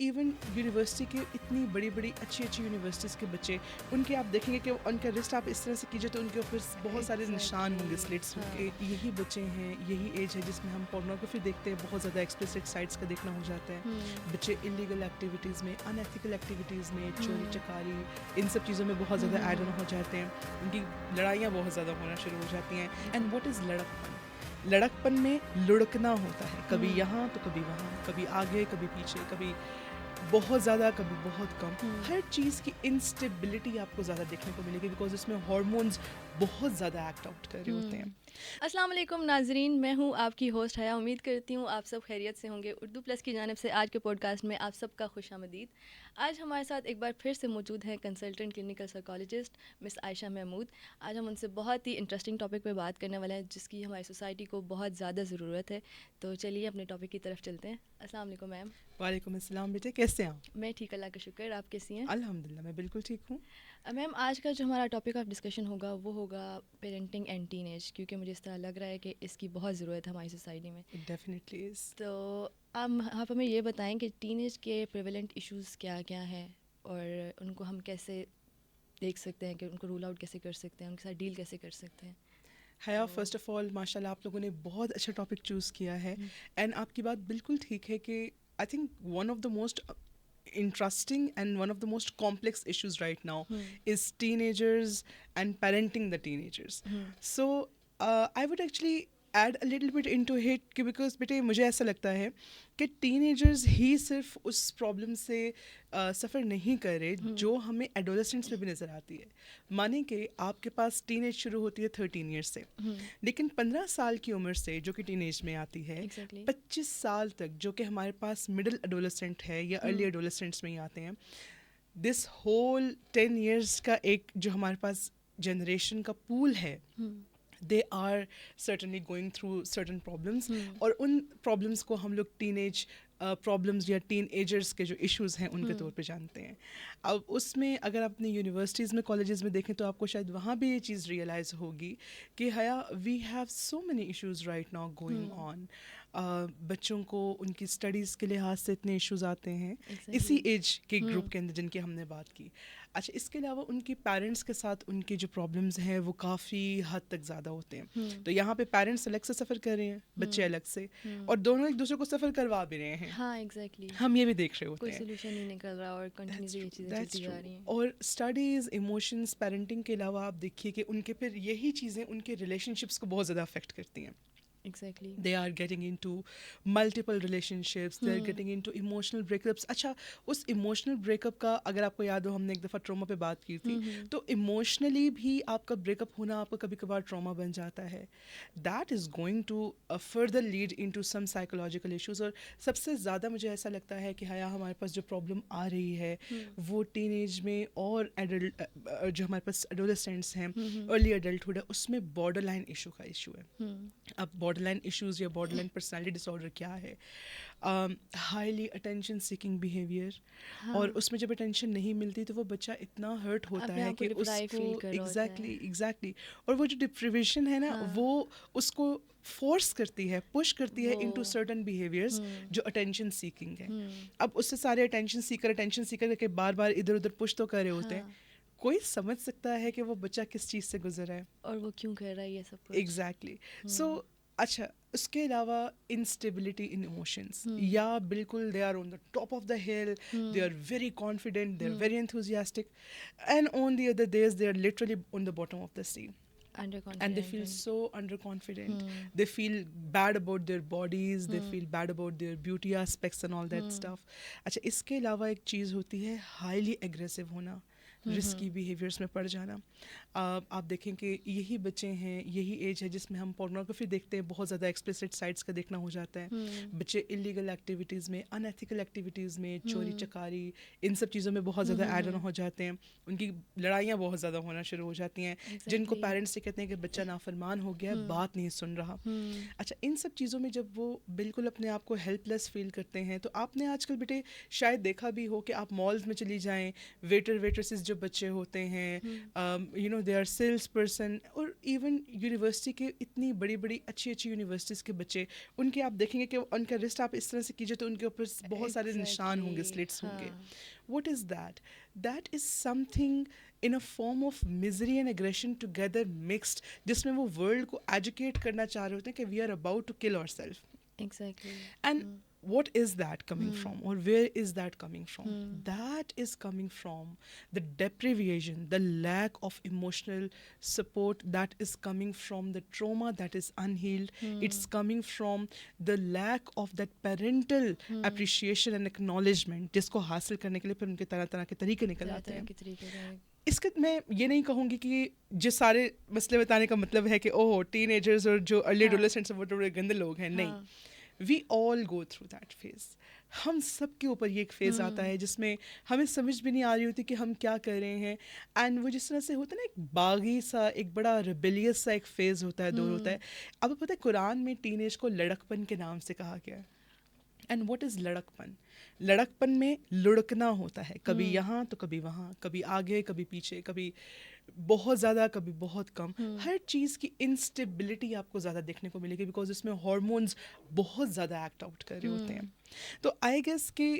Even university के इतनी बड़ी बड़ी अच्छी अच्छी यूनिवर्सिटीज़ के बच्चे, उनके आप देखेंगे कि उनका रिस्ट आप इस तरह से कीजिए तो उनके ऊपर बहुत सारे निशान होंगे स्लिट्स होंगे। यही बच्चे हैं, यही एज है जिसमें हम पोर्नोग्राफी देखते हैं, बहुत ज़्यादा एक्सप्लिसिट साइट्स का देखना हो जाता है। बच्चे इलीगल एक्टिविटीज़ में, अनएथिकल एक्टिविटीज़ में, चोरी चकारी, इन सब चीज़ों में बहुत ज़्यादा ऐड ऑन हो जाते हैं। उनकी लड़ाइयाँ बहुत ज़्यादा होना शुरू हो जाती हैं। एंड व्हाट इज़ लड़कपन? लड़कपन में लुढ़कना होता है, कभी यहाँ तो कभी वहाँ, कभी आगे कभी पीछे, कभी बहुत ज़्यादा कभी बहुत कम। हर चीज़ की इंस्टेबिलिटी आपको ज़्यादा देखने को मिलेगी बिकॉज इसमें हार्मोन्स बहुत ज़्यादा एक्ट आउट कर रहे होते हैं। अस्सलाम वालेकुम नाजरीन, मैं हूँ आपकी होस्ट हया। उम्मीद करती हूँ आप सब खैरियत से होंगे। उर्दू प्लस की जानिब से आज के पॉडकास्ट में आप सबका खुशामदीद। आज हमारे साथ एक बार फिर से मौजूद हैं consultant clinical psychologist miss Ayesha Mahmood. आज हम उनसे बहुत ही इंटरेस्टिंग टॉपिक पे बात करने वाले हैं जिसकी हमारी सोसाइटी को बहुत ज़्यादा ज़रूरत है। तो चलिए अपने टॉपिक की तरफ चलते हैं। अस्सलाम वालेकुम मैम। वालेकुम अस्सलाम बेटे, कैसे हैं आप? मैं ठीक, अल्लाह का शुक्र। आप कैसी हैं? अल्हम्दुलिल्लाह मैं बिल्कुल ठीक हूँ। मैम, आज का जो हमारा टॉपिक ऑफ डिस्कशन होगा वो होगा पेरेंटिंग एंड टीनेज, क्योंकि मुझे इस तरह लग रहा है कि इसकी बहुत ज़रूरत है हमारी सोसाइटी में। It definitely is. तो आप हमें ये बताएं कि टीनेज के प्रेवलेंट इश्यूज़ क्या क्या हैं और उनको हम कैसे देख सकते हैं, कि उनको रूल आउट कैसे कर सकते हैं, उनके साथ डील कैसे कर सकते हैं। हया, फर्स्ट ऑफ ऑल माशाल्लाह आप लोगों ने बहुत अच्छा टॉपिक चूज़ किया है। एंड आपकी बात बिल्कुल ठीक है कि I think one of the most interesting and one of the most complex issues right now is teenagers and parenting the teenagers. So I would actually add a little bit into it कि because बेटे मुझे ऐसा लगता है कि teenagers ही सिर्फ उस problem से सफ़र नहीं कर रहे जो हमें एडोलेसेंट्स में भी नज़र आती है। माने कि आपके पास टीनेज शुरू होती है 13 ईयर्स से, लेकिन 15 साल की उम्र से जो कि टीनेज में आती है, 25 साल तक जो कि हमारे पास मिडिल एडोलेसेंट है या अर्ली एडोलेसेंट्स में ही आते हैं, दिस होल 10 ईयर्स का एक जो हमारे पास जनरेशन का पूल है, they are certainly going through certain problems और उन problems को हम लोग teenage प्रॉब्लम्स या टीन एजर्स के जो इश्यूज़ हैं उनके तौर पे जानते हैं। अब उसमें अगर आप अपनी यूनिवर्सिटीज़ में, कॉलेजेस में देखें तो आपको शायद वहाँ भी ये चीज़ रियलाइज़ होगी कि हया, we have so many issues right now going on. बच्चों को उनकी स्टडीज़ के लिहाज से इतने इश्यूज़ आते हैं इसी एज के ग्रुप के अंदर जिनकी हमने बात की। अच्छा, इसके अलावा उनकी पेरेंट्स के साथ उनके जो प्रॉब्लम्स हैं वो काफ़ी हद तक ज़्यादा होते हैं। तो यहाँ पे पेरेंट्स अलग से सफ़र कर रहे हैं, बच्चे अलग से, और दोनों एक दूसरे को सफ़र करवा भी रहे हैं। हाँ, एग्जैक्टली। हम ये भी देख रहे होते कोई हैं, सोल्यूशन नहीं निकल रहा और कंटिन्यूसली ये चीज़ें चलती जा रही हैं। और स्टडीज़, इमोशंस, पेरेंटिंग के अलावा आप देखिए कि उनके फिर यही चीज़ें उनके रिलेशनशिप्स को बहुत ज़्यादा अफेक्ट करती हैं। Exactly. They are getting into multiple relationships, they are getting into emotional breakups. अच्छा, उस emotional breakup का अगर आपको याद हो, हमने एक दफ़ा ट्रॉमा पे बात की थी, तो इमोशनली भी आपका ब्रेकअप होना आपका कभी कभार ट्रॉमा बन जाता है। That is going to further lead into some psychological issues. और सबसे ज़्यादा मुझे ऐसा लगता है कि हया, हमारे पास जो प्रॉब्लम आ रही है वो टीनेज में और एडल्ट जो हमारे पास एडोलेसेंट्स हैं, अर्ली एडल्टहुड है, उसमें बॉर्डर लाइन इशू का इशू है। अब बॉर्डरलाइन इश्यूज़ या बॉर्डरलाइन पर्सनालिटी डिसऑर्डर क्या है? हाईली अटेंशन सीकिंग बिहेवियर, और उसमें जब अटेंशन नहीं मिलती तो वो बच्चा इतना हर्ट होता है कि उसको एग्जैक्टली और वो जो डिप्रिवेशन है ना, वो उसको फोर्स करती है, पुश करती है इनटू सर्टेन बिहेवियर्स जो अटेंशन सीकिंग है। अब उससे सारे अटेंशन सीकर करके बार बार इधर उधर पुश तो कर रहे होते हैं। कोई समझ सकता है कि वो बच्चा किस चीज़ से गुजरा है और वो क्यों कर रहा है ये सब कुछ। एग्जैक्टली। सो अच्छा, उसके अलावा इंस्टेबिलिटी इन इमोशंस, या बिल्कुल they are on the top of the hill, they are very confident, they are very enthusiastic, and on the other days they are literally on the bottom of the sea and they feel so underconfident. They feel bad about their bodies, they feel bad about their beauty aspects and all that stuff. अच्छा, इसके अलावा एक चीज़ होती है highly aggressive होना, risky behaviours में पड़ जाना। आप देखें कि यही बच्चे हैं, यही एज है जिसमें हम पोर्नोग्राफी देखते हैं, बहुत ज़्यादा एक्सप्लिसिट साइट्स का देखना हो जाता है। बच्चे इलीगल एक्टिविटीज़ में, अनएथिकल एक्टिविटीज़ में, चोरी चकारी, इन सब चीज़ों में बहुत ज़्यादा ऐड ऑन हो जाते हैं। उनकी लड़ाइयाँ बहुत ज़्यादा होना शुरू हो जाती हैं, जिनको पेरेंट्स से कहते हैं कि बच्चा नाफरमान हो गया, बात नहीं सुन रहा। अच्छा, इन सब चीज़ों में जब वो बिल्कुल अपने आप को हेल्पलेस फील करते हैं, तो आपने आजकल बेटे शायद देखा भी हो कि आप मॉल्स में चली जाएँ, वेटर्सेस जो बच्चे होते हैं, you know they are sales person, और इवन यूनिवर्सिटी के इतनी बड़ी बड़ी अच्छी अच्छी यूनिवर्सिटीज़ के बच्चे, उनके आप देखेंगे कि उनका रिस्ट आप इस तरह से कीजिए तो उनके ऊपर बहुत सारे निशान होंगे, स्लिट्स होंगे. What is that? That is something in a form of misery and aggression together mixed, जिसमें वो वर्ल्ड को एजुकेट करना चाह रहे होते हैं कि we are about to kill ourself. Exactly. And what is that coming from, or where is that coming from? That is coming from the deprivation, the lack of emotional support that is coming from the trauma that is unhealed. It's coming from the lack of that parental appreciation and acknowledgement, जिसको हासिल करने के लिए फिर उनके तरह तरह के तरीके निकल आते हैं. इसके मैं ये नहीं कहूँगी कि जो सारे मसले बताने का मतलब है कि ओह टीनेजर्स और जो अर्ली एडोलेसेंट्स वो बड़े गंदे लोग हैं. नहीं, we all go through that phase. हम सब के ऊपर ये एक फेज़ आता है जिसमें हमें समझ भी नहीं आ रही होती कि हम क्या कर रहे हैं. एंड वो जिस तरह से होता है ना, एक बागी सा, एक बड़ा रिबेलियस सा एक फेज़ होता है, दौर होता है. अब पता है कुरान में टीनेज को लड़कपन के नाम से कहा गया है. एंड व्हाट इज़ लड़कपन? लड़कपन में लुढ़कना होता है, कभी यहाँ तो कभी वहाँ, कभी आगे कभी पीछे, कभी बहुत ज़्यादा कभी बहुत कम. हर चीज़ की इंस्टेबिलिटी आपको ज़्यादा देखने को मिलेगी बिकॉज इसमें हार्मोन्स बहुत ज़्यादा एक्ट आउट कर रहे होते हैं. तो आई गेस कि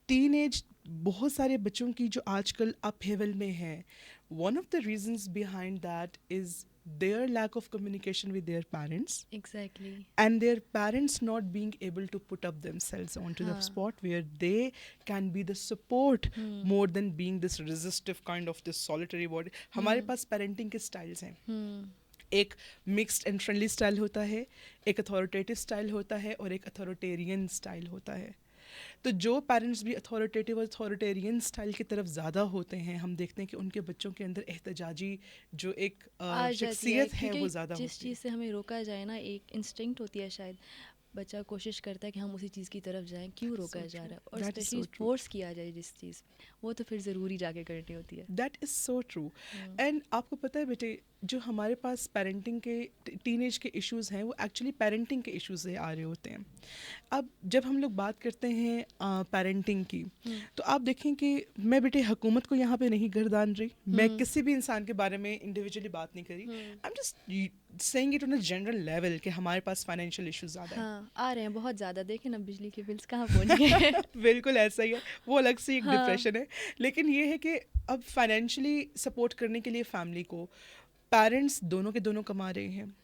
टीनेज बहुत सारे बच्चों की जो आजकल अपहेवल में है, one of the reasons behind that is their lack of communication with their parents. Exactly. And their parents not being able to put up themselves onto the spot where they can be the support more than being this resistive kind of this solitary body. हमारे पास parenting के styles हैं. एक mixed and friendly style होता है, एक authoritative style होता है, और एक अथॉरिटेरियन स्टाइल होता है. तो जो पेरेंट्स भी अथॉरिटेटिव और अथॉरिटेरियन स्टाइल की तरफ ज़्यादा होते हैं, हम देखते हैं कि उनके बच्चों के अंदर एहतजाजी जो एक शख्सियत है वो ज़्यादा होती है. जिस चीज़ से हमें रोका जाए ना, एक इंस्टिंक्ट होती है शायद, बच्चा कोशिश करता है कि हम उसी चीज़ की तरफ जाएं, क्यों रोका जा रहा है, और स्पेशली फोर्स किया जाए जिस चीज़ पे, वो तो फिर ज़रूरी जाके करनी होती है. That is so true. And आपको पता है बेटे, जो हमारे पास पेरेंटिंग के टीनेज के इश्यूज़ हैं वो एक्चुअली पेरेंटिंग के इश्यूज़ से आ रहे होते हैं. अब जब हम लोग बात करते हैं पेरेंटिंग की, तो आप देखें कि मैं बेटे हुकूमत को यहाँ पे नहीं गर्दान रही, मैं किसी भी इंसान के बारे में इंडिविजुअली बात नहीं करी. I am just saying it on a general level कि हमारे पास फाइनेंशियल इश्यूज़ ज़्यादा हैं. आ रहे हैं बहुत ज़्यादा. देखें ना बिजली के बिल्स कहाँ पहुँच गए. बिल्कुल ऐसा ही है, वो अलग से एक डिप्रेशन है. लेकिन ये है कि अब फाइनेंशियली सपोर्ट करने के लिए फैमिली को पेरेंट्स दोनों के दोनों कमा रहे हैं.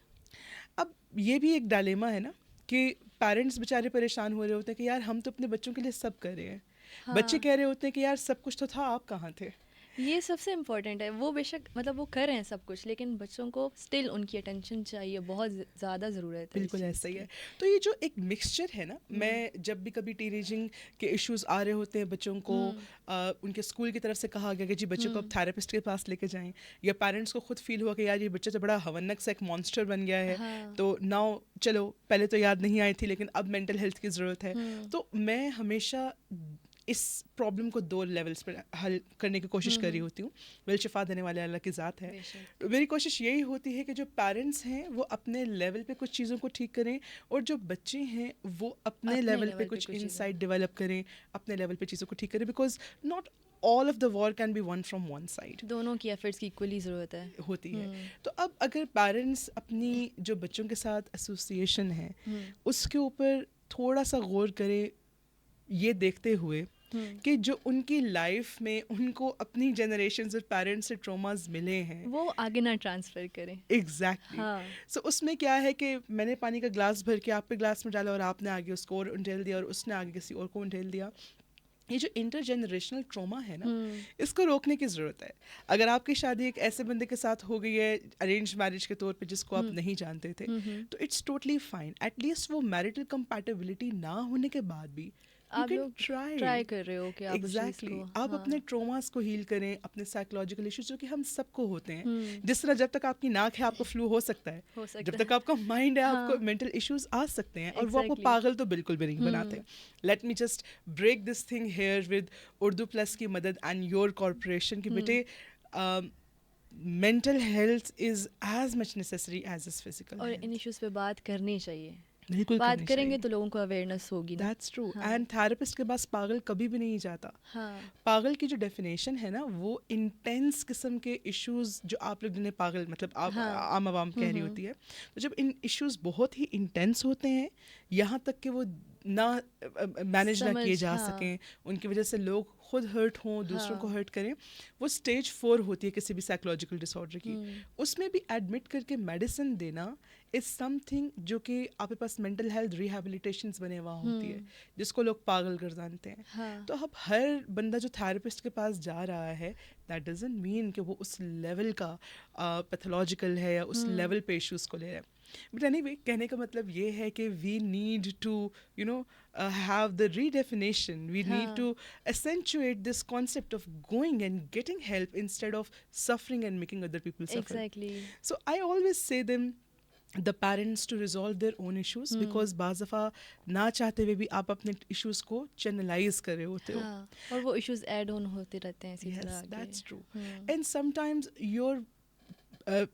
अब ये भी एक डायलेमा है ना कि पेरेंट्स बेचारे परेशान हो रहे होते हैं कि यार हम तो अपने बच्चों के लिए सब कर रहे हैं. बच्चे कह रहे होते हैं कि यार सब कुछ तो था, आप कहाँ थे. ये सबसे इम्पोर्टेंट है. वो बेशक मतलब वो कर रहे हैं सब कुछ, लेकिन बच्चों को स्टिल उनकी अटेंशन चाहिए, बहुत ज़्यादा ज़रूरत है. बिल्कुल ऐसा ही है. तो ये जो एक मिक्सचर है ना, मैं जब भी कभी टीनेजिंग के इश्यूज आ रहे होते हैं बच्चों को, उनके स्कूल की तरफ से कहा गया कि जी बच्चों को अब थेरेपिस्ट के पास लेके जाएं, या पेरेंट्स को खुद फील हुआ कि यार ये बच्चा तो बड़ा हवन्नक सा एक मॉन्स्टर बन गया है, तो नाउ चलो पहले तो याद नहीं आई थी लेकिन अब मेंटल हेल्थ की ज़रूरत है. तो मैं हमेशा इस प्रॉब्लम को 2 लेवल्स पर हल करने की कोशिश कर रही होती हूँ. वेल शिफा देने वाले अल्लाह की ज़ात है. मेरी कोशिश यही होती है कि जो पेरेंट्स हैं वो अपने लेवल पे कुछ चीज़ों को ठीक करें, और जो बच्चे हैं वो अपने लेवल पे कुछ इंसाइट डेवलप करें, अपने लेवल पे चीज़ों को ठीक करें. Because not all of the war can be one from one side. दोनों की एफर्ट्स की इक्वली ज़रूरत है होती है. तो अब अगर पेरेंट्स अपनी जो बच्चों के साथ एसोसिएशन है उसके ऊपर थोड़ा सा गौर करें, ये देखते हुए कि जो उनकी लाइफ में उनको अपनी जनरेशन और पेरेंट्स से ट्रॉमास मिले हैं वो आगे ना ट्रांसफ़र करें. एग्जैक्टली. सो उसमें क्या है कि मैंने पानी का ग्लास भर के आपके ग्लास में डाला और आपने आगे उसको और उंडेल दिया और उसने आगे किसी और को उंडेल दिया. ये जो इंटरजेनरेशनल ट्रॉमा है ना, इसको रोकने की ज़रूरत है. अगर आपकी शादी एक ऐसे बंदे के साथ हो गई है अरेंज मैरिज के तौर पे जिसको आप नहीं जानते थे, तो इट्स टोटली फाइन. एटलीस्ट वो मैरिटल कंपैटिबिलिटी ना होने के बाद भी आप लोग ट्राई कर रहे हो कि आप एग्जैक्टली आप अपने ट्रॉमास को हील करें, अपने साइकोलॉजिकल इश्यूज जो कि हम सबको होते हैं. जिस तरह जब तक आपकी नाक है आपको फ्लू हो सकता है, जब तक आपका माइंड है आपको मेंटल इश्यूज आ सकते हैं, और वो आपको पागल तो बिल्कुल भी नहीं बनाते. Let me just break this thing here with Urdu plus की मदद एंड योर कॉर्पोरेशन की बेटे mental health is as much necessary as is physical. और इन इश्यूज़ पे बात करनी चाहिए. बिल्कुल बात करनी करेंगे चाहिए। तो लोगों को अवेयरनेस होगी ना। That's true. हाँ एंड थेरेपिस्ट के पास पागल कभी भी नहीं जाता। हाँ पागल की जो डेफिनेशन है ना, वो इंटेंस किस्म के इश्यूज, जो आप लोग जिन्हें पागल मतलब आप हाँ आम आवाम कह रही होती है, तो जब इन इश्यूज बहुत ही इंटेंस होते हैं, यहाँ तक कि वो ना मैनेज ना किए समझ जा हाँ सकें, उनकी वजह से लोग खुद हर्ट हों, दूसरों को हाँ हर्ट करें, वो स्टेज 4 होती है किसी भी साइकोलॉजिकल डिसऑर्डर की। उसमें भी एडमिट करके मेडिसिन देना इज़ समथिंग जो कि आपके पास मेंटल हेल्थ रिहैबिलिटेशंस बने हुआ होती है, जिसको लोग पागल कर जानते हैं। हाँ तो अब हर बंदा जो थेरेपिस्ट के पास जा रहा है, दैट डजंट मीन कि वो उस लेवल का पैथोलॉजिकल है या उस लेवल पे इश्यूज को ले रहा है। बट एनीवे, कहने का मतलब ये है कि we need to you know have the redefinition. We need to हाँ accentuate this concept of going and getting help instead of suffering and making other people suffer. Exactly So I always say them the parents to resolve their own issues, because बाज़ दफ़ा ना चाहते हुए भी आप अपने issues को channelize कर रहे होते हो. हाँ और वो इश्यूज ऐड ऑन होते रहते हैं इसी तरह Yes, आगे। that's true. And sometimes your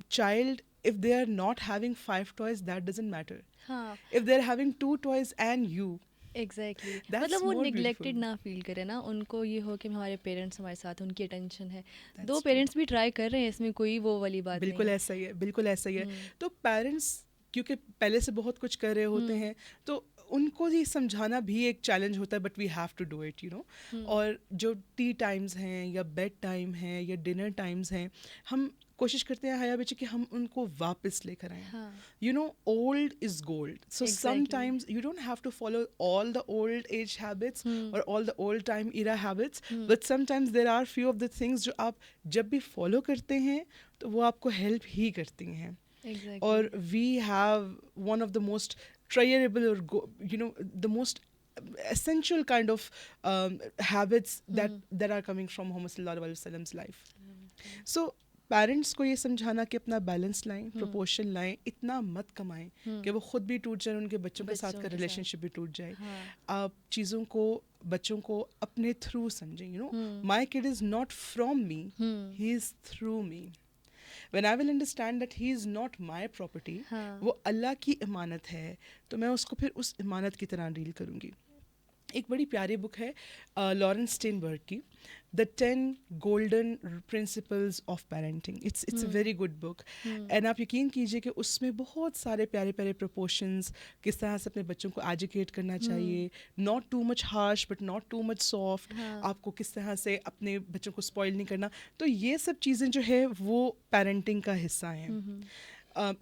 child, if they are not having 5 toys, that doesn't matter. हाँ If they're having 2 toys and you, exactly that's मतलब वो more निगलेक्टेड beautiful. ना फील करे ना, उनको ये हो कि हमारे पेरेंट्स हमारे साथ, उनकी अटेंशन है। That's दो true. पेरेंट्स भी ट्राई कर रहे हैं, इसमें कोई वो वाली बात नहीं बिल्कुल है। ऐसा ही है, बिल्कुल ऐसा ही है। हम्म, तो पेरेंट्स क्योंकि पहले से बहुत कुछ कर रहे होते हैं, तो उनको ही समझाना भी एक चैलेंज होता है, but we have to do it, you know. और जो टी टाइम्स हैं या बेड टाइम है या डिनर टाइम्स हैं, हम कोशिश करते हैं हया बच्चे कि हम उनको वापस लेकर आएं। हाँ You know, old is gold. So Exactly. sometimes you don't have to follow all the old age habits or all the old time era habits, but sometimes there are few of the things जो आप जब भी follow करते हैं तो वो आपको help ही करती हैं। Exactly Or we have one of the most triable or you know, the most essential kind of habits that are coming from Muhammad sallallahu alaihi wasallam's life. So parents को ये समझाना कि अपना बैलेंस लाएं, proportion लाएं, इतना मत कमाएं कि वो खुद भी टूट जाए, उनके बच्चों के साथ बच्चों का के साथ। रिलेशनशिप भी टूट जाए। हाँ आप चीज़ों को, बच्चों को अपने थ्रू समझें, you know, my kid is not from me, he is through me. When I will understand that he is not my property, हाँ वो अल्लाह की इमानत है, तो मैं उसको फिर उस इमानत की तरह डील करूँगी। एक बड़ी प्यारी बुक है लॉरेंस स्टेनबर्ग की, the 10 golden principles of parenting. It's a very good book. And आप यकीन कीजिए कि उसमें बहुत सारे प्यारे प्यारे प्रोपोर्शंस, किस तरह से अपने बच्चों को एजुकेट करना चाहिए, not too much harsh but not too much soft, हाँ आपको किस तरह से अपने बच्चों को स्पॉइल नहीं करना। तो ये सब चीज़ें जो है वो पेरेंटिंग का हिस्सा हैं।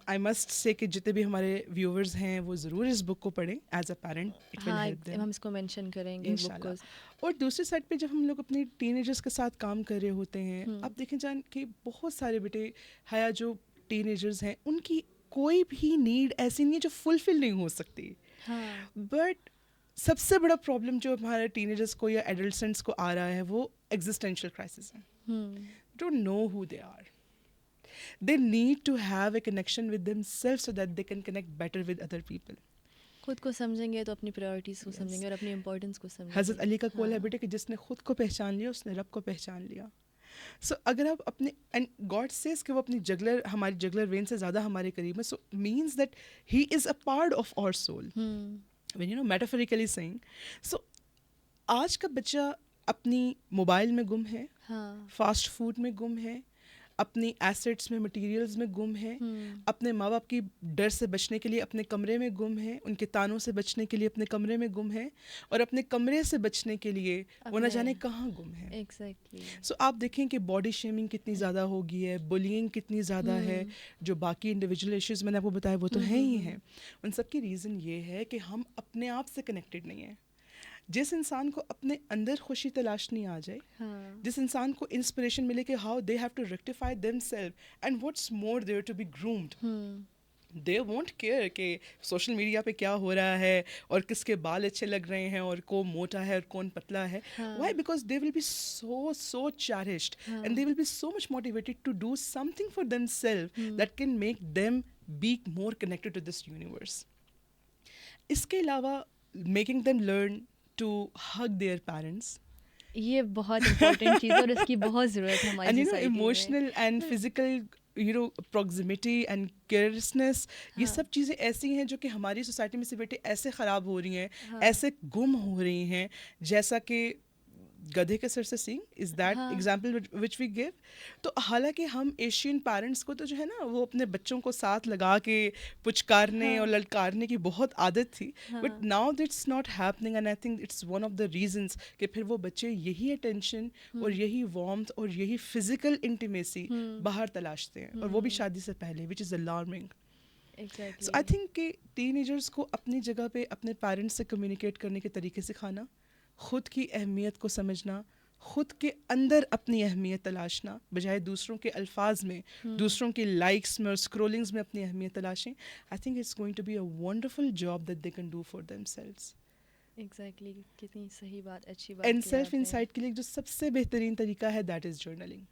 आई मस्ट से कि जितने भी हमारे व्यूअर्स हैं वो ज़रूर इस बुक को पढ़ें as a parent, it will हाँ हेल्प देम हम इसको मेंशन करेंगे बुक को। इंशाल्लाह। और दूसरी साइड पे जब हम लोग अपने टीनेजर्स के साथ काम कर रहे होते हैं, अब देखें जान कि बहुत सारे बेटे हया जो टीनेजर्स हैं, उनकी कोई भी नीड ऐसी नहीं है जो फुलफिल नहीं हो सकती, हाँ बट सबसे बड़ा प्रॉब्लम जो हमारे टीनेजर्स को या एडल्टेंट्स को आ रहा है वो एग्जिस्टेंशियल क्राइसिस है। Don't know who they are, they need to have a connection with themselves so that they can connect better with other people. खुद को समझेंगे तो अपनी प्रायोरिटीज़ को Yes. समझेंगे और अपनी इम्पोर्टेंस को समझेंगे। हज़रत अली का कौल है हाँ, बेटे कि जिसने खुद को पहचान लिया उसने रब को पहचान लिया। सो अगर आप अपने, एंड गॉड सेज कि वो अपनी जगलर, हमारी जगलर वेन से ज़्यादा हमारे करीब है, so means that he is a part of our soul, when you know, metaphorically saying. So आज का बच्चा अपनी मोबाइल में गुम है, हाँ फास्ट फूड में गुम है, अपनी एसेट्स में, मटेरियल्स में गुम है, अपने माँ बाप की डर से बचने के लिए अपने कमरे में गुम है, उनके तानों से बचने के लिए अपने कमरे में गुम है, और अपने कमरे से बचने के लिए वो न अपने- जाने कहाँ गुम है। एग्जैक्टली सो आप देखें कि बॉडी शेमिंग कितनी ज़्यादा हो गई है, बुलिंग कितनी ज़्यादा है, जो बाकी इंडिविजुअल इश्यूज़ मैंने आपको बताया वो तो हैं ही हैं। उन सब की रीज़न ये है कि हम अपने आप से कनेक्टेड नहीं हैं। जिस इंसान को अपने अंदर खुशी तलाश नहीं आ जाए, हाँ जिस इंसान को इंस्पिरेशन मिले कि how they have to rectify themselves and what's more there to be groomed, they won't care कि सोशल मीडिया पे क्या हो रहा है और किसके बाल अच्छे लग रहे हैं और कौन मोटा है और कौन पतला है। Why? Because they will be so cherished and they will be so much motivated to do something for themselves that can make them be more connected to this universe. इसके अलावा making them learn to hug their parents, ये बहुत important चीज़ है और इसकी बहुत ज़रूरत है हमारी and you know, सोसाइटी में। emotional and physical proximity and careness, ये हाँ। सब चीज़ें ऐसी हैं जो कि हमारी सोसाइटी में से बेटे ऐसे ख़राब हो रही हैं, हाँ। ऐसे गुम हो रही हैं, जैसा कि गधे के सर से सींग, इज़ दैट हाँ। Example which we give. तो हालांकि हम एशियन पेरेंट्स को तो जो है ना वो अपने बच्चों को साथ लगा के पुचकारने हाँ। और ललकारने की बहुत आदत थी, हाँ। But now that's not happening and I think it's one of the reasons कि फिर वो बच्चे यही अटेंशन और यही वार्मथ और यही फिजिकल इंटीमेसी बाहर तलाशते हैं, और वो भी शादी से पहले, which is alarming. So I exactly. Think कि टीनेजर्स को अपनी जगह पे अपने पेरेंट्स से कम्युनिकेट करने के तरीके सिखाना, खुद की अहमियत को समझना, खुद के अंदर अपनी अहमियत तलाशना, बजाय दूसरों के अल्फाज में, दूसरों के लाइक्स में और स्क्रोलिंग्स में अपनी अहमियत तलाशें। I think it's going to be a wonderful job that they can do for themselves. Exactly, कितनी सही बात, अच्छी बात एंड की सेल्फ आपने। इंसाइट के लिए जो सबसे बेहतरीन तरीका है दैट इज़ जर्नलिंग।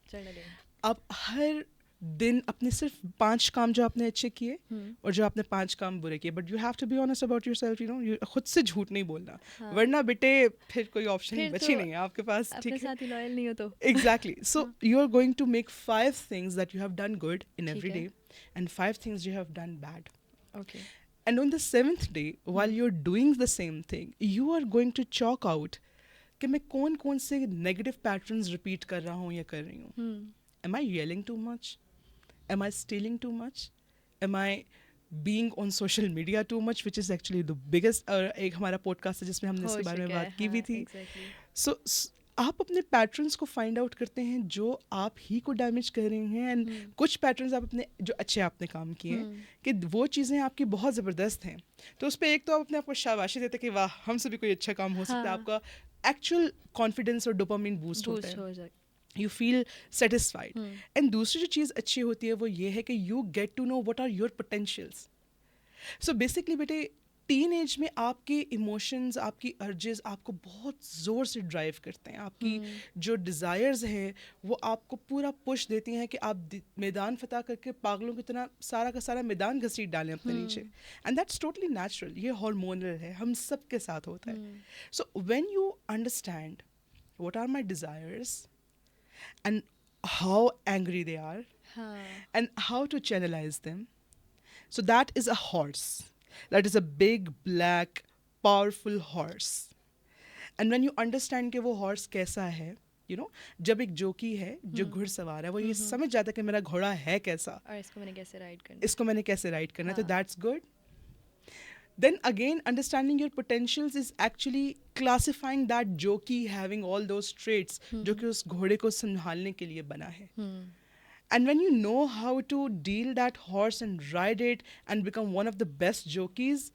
जर्नलिंग। आप हर दिन अपने सिर्फ 5 काम जो आपने अच्छे किए और जो आपने 5 काम बुरे किए, but you have to be honest about yourself, you खुद से झूठ नहीं बोलना, हाँ। वरना बेटे फिर कोई ऑप्शन फिर बची तो नहीं है आपके पास, अपने ठीक है? साथ ही लॉयल नहीं हो तो। Exactly. So you are going to make 5 things that you have done good in ठीक every है। day and 5 things you have done bad. Okay. And on the 7th day, while you're doing the same thing, you are going to chalk out कि मैं कौन कौन से negative patterns repeat कर रहा हूँ या कर रही हूँ. Am I yelling too much? Am I stealing too much? Am I being on social media too much, which is actually the biggest एक हमारा podcast है जिसमें हमने इसके बारे में बात की भी थी. एग्जैक्टली। सो आप अपने पैटर्न्स को फाइंड आउट करते हैं जो आप ही को डैमेज कर रहे हैं, एंड कुछ पैटर्न्स आप अपने जो अच्छे आपने काम किए हैं कि वो चीज़ें आपकी बहुत ज़बरदस्त हैं, तो उस पर एक तो आप अपने आप को शाबाशी देते हैं कि वाह हमसे भी कोई अच्छा काम हो सकता है, हाँ। आपका एक्चुअल कॉन्फिडेंस और डोपामिन बूस्ट होता बूस्ट है, हो जाए। You feel satisfied. एंड दूसरी जो चीज़ अच्छी होती है वो ये है कि you get to know what are your potentials. So basically बेटे टीन एज में आपके इमोशंस, आपकी अर्जेस आपको बहुत ज़ोर से ड्राइव करते हैं, आपकी जो डिज़ायर्स हैं वो आपको पूरा पुश देती हैं कि आप मैदान फतह करके पागलों की तरह सारा का सारा मैदान घसीट डालें अपने नीचे, एंड दैट्स टोटली नेचुरल, ये हार्मोनल है, हम सब के साथ होता है। So when you understand what are my desires and how angry they are हाँ। and how to channelize them. So that is a horse. That is a big, black, powerful horse. And when you understand कि वो horse कैसा है, you know, जब एक जोकी है जो घुड़सवार है वो ये समझ जाता है कि मेरा घोड़ा है कैसा, और इसको मैंने कैसे राइड करना। इसको मैंने कैसे राइड करना है, तो हाँ। that's good. Then again, understanding your potentials is actually classifying that jockey having all those traits जो कि उस घोड़े को संभालने के लिए बना है. And when you know how to deal that horse and ride it and become one of the best jockeys,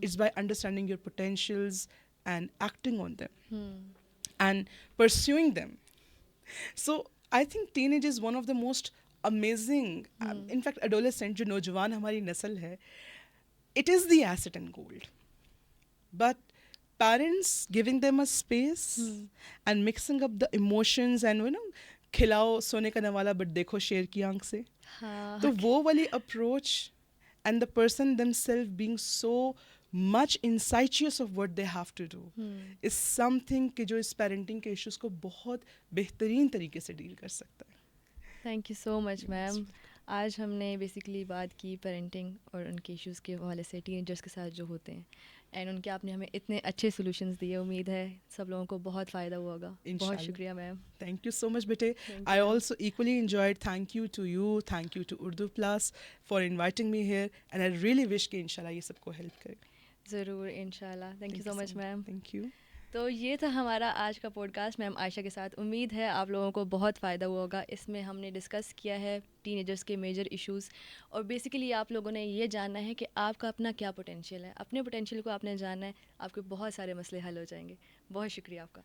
it's by understanding your potentials and acting on them and pursuing them. So I think teenage is one of the most amazing, in fact adolescent जो नौजवान हमारी नस्ल है, it is the asset and gold. But parents giving them a space and mixing up the emotions and you know खिलाओ सोने का नवाला but देखो शेर की आंख से, हाँ। तो वो वाली approach and the person themselves being so much insidious of what they have to do is something कि जो इस पेरेंटिंग के इश्यूज को बहुत बेहतरीन तरीके से डील कर सकता है. Thank you so much ma'am. आज हमने बेसिकली बात की पेरेंटिंग और उनके इश्यूज़ के हवाले से, टीनेजर्स के साथ जो होते हैं, एंड उनके आपने हमें इतने अच्छे सॉल्यूशंस दिए। उम्मीद है सब लोगों को बहुत फ़ायदा हुआ होगा। बहुत इंशाल्लाह। शुक्रिया ma'am. Thank you so much, Bete. Thank I you. also equally enjoyed. Thank you to you. Thank you to Urdu Plus for inviting me here. And I really wish कि इंशाल्लाह ये सबको हेल्प करे. ज़रूर इंशाल्लाह। Thank you so much ma'am. Thank you. तो ये था हमारा आज का पॉडकास्ट मैम आयशा के साथ। उम्मीद है आप लोगों को बहुत फ़ायदा हुआ होगा। इसमें हमने डिस्कस किया है टीनेजर्स के मेजर इश्यूज़, और बेसिकली आप लोगों ने ये जानना है कि आपका अपना क्या पोटेंशियल है। अपने पोटेंशियल को आपने जानना है, आपके बहुत सारे मसले हल हो जाएंगे। बहुत शुक्रिया आपका।